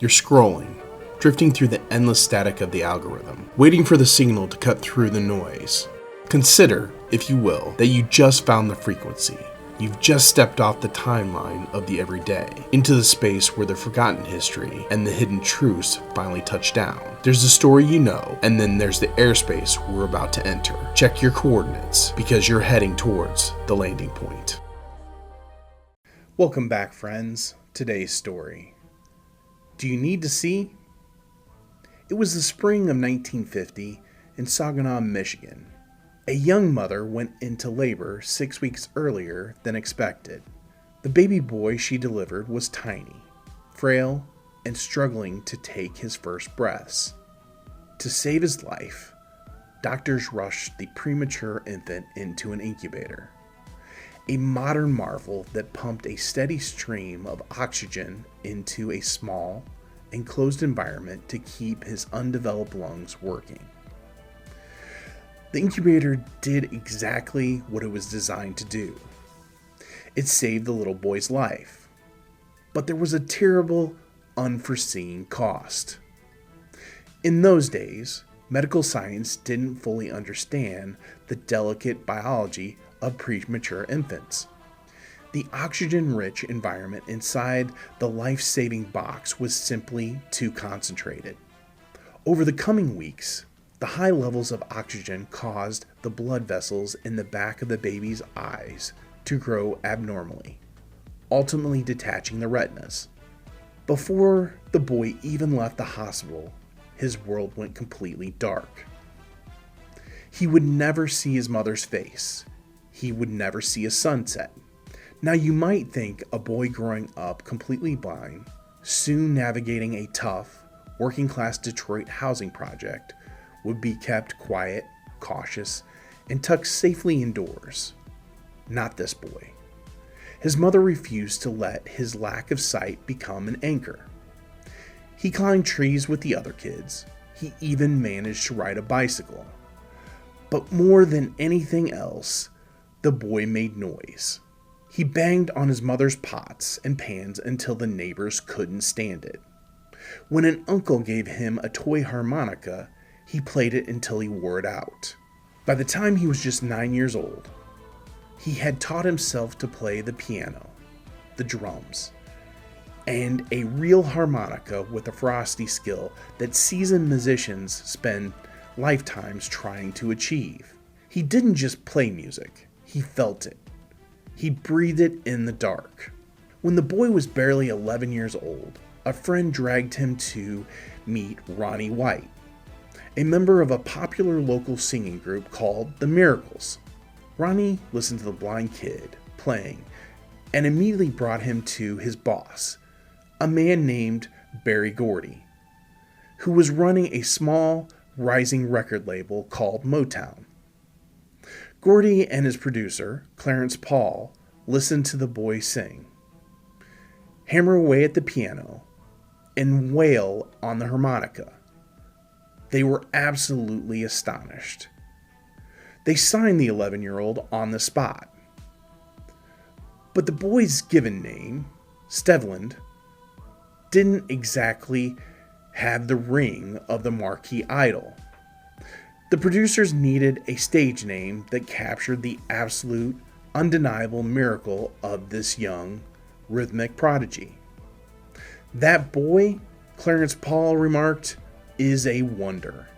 You're scrolling, drifting through the endless static of the algorithm, waiting for the signal to cut through the noise. Consider, if you will, that you just found the frequency. You've just stepped off the timeline of the everyday, into the space where the forgotten history and the hidden truths finally touch down. There's the story you know, and then there's the airspace we're about to enter. Check your coordinates, because you're heading towards the landing point. Welcome back, friends. Today's story. Do you need to see? It was the spring of 1950 in Saginaw, Michigan. A young mother went into labor 6 weeks earlier than expected. The baby boy she delivered was tiny, frail, and struggling to take his first breaths. To save his life, doctors rushed the premature infant into an incubator, a modern marvel that pumped a steady stream of oxygen into a small, enclosed environment to keep his undeveloped lungs working. The incubator did exactly what it was designed to do. It saved the little boy's life. But there was a terrible, unforeseen cost. In those days, medical science didn't fully understand the delicate biology of premature infants. The oxygen-rich environment inside the life-saving box was simply too concentrated. Over the coming weeks, the high levels of oxygen caused the blood vessels in the back of the baby's eyes to grow abnormally, ultimately detaching the retinas. Before the boy even left the hospital, his world went completely dark. He would never see his mother's face. He would never see a sunset. Now you might think a boy growing up completely blind, soon navigating a tough, working-class Detroit housing project, would be kept quiet, cautious, and tucked safely indoors. Not this boy. His mother refused to let his lack of sight become an anchor. He climbed trees with the other kids. He even managed to ride a bicycle. But more than anything else, the boy made noise. He banged on his mother's pots and pans until the neighbors couldn't stand it. When an uncle gave him a toy harmonica, he played it until he wore it out. By the time he was just 9 years old, he had taught himself to play the piano, the drums, and a real harmonica with a frosty skill that seasoned musicians spend lifetimes trying to achieve. He didn't just play music, he felt it. He breathed it in the dark. When the boy was barely 11 years old, a friend dragged him to meet Ronnie White, a member of a popular local singing group called The Miracles. Ronnie listened to the blind kid playing and immediately brought him to his boss, a man named Berry Gordy, who was running a small, rising record label called Motown. Gordy and his producer, Clarence Paul, listened to the boy sing, hammer away at the piano, and wail on the harmonica. They were absolutely astonished. They signed the 11-year-old on the spot. But the boy's given name, Stevland, didn't exactly have the ring of the marquee idol. The producers needed a stage name that captured the absolute, undeniable miracle of this young, rhythmic prodigy. That boy, Clarence Paul remarked, is a wonder.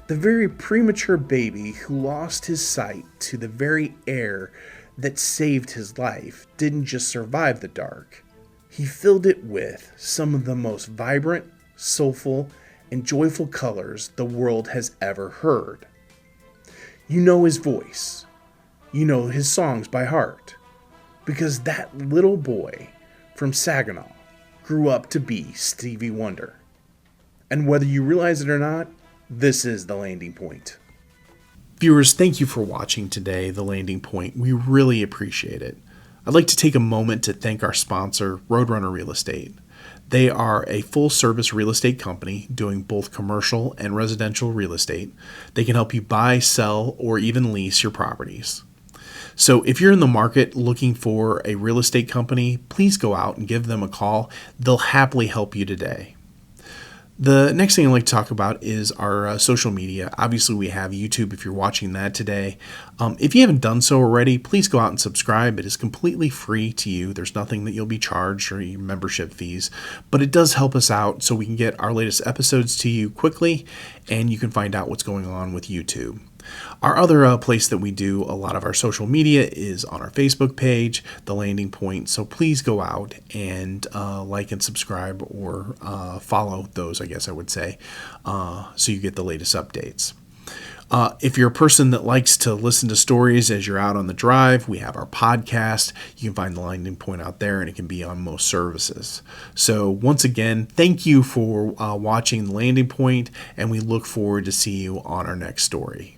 The very premature baby who lost his sight to the very air that saved his life didn't just survive the dark. He filled it with some of the most vibrant, soulful, and joyful colors the world has ever heard. You know his voice. You know his songs by heart. Because that little boy from Saginaw grew up to be Stevie Wonder. And whether you realize it or not, this is The Landing Point. Viewers, thank you for watching today, The Landing Point. We really appreciate it. I'd like to take a moment to thank our sponsor, Roadrunner Real Estate. They are a full-service real estate company doing both commercial and residential real estate. They can help you buy, sell, or even lease your properties. So if you're in the market looking for a real estate company, please go out and give them a call. They'll happily help you today. The next thing I'd like to talk about is our social media. Obviously, we have YouTube if you're watching that today. If you haven't done so already, please go out and subscribe. It is completely free to you. There's nothing that you'll be charged or your membership fees, but it does help us out so we can get our latest episodes to you quickly, and you can find out what's going on with YouTube. Our other place that we do a lot of our social media is on our Facebook page, The Landing Point. So please go out and like and subscribe or follow those, I guess I would say, so you get the latest updates. If you're a person that likes to listen to stories as you're out on the drive, we have our podcast. You can find The Landing Point out there, and it can be on most services. So once again, thank you for watching The Landing Point, and we look forward to see you on our next story.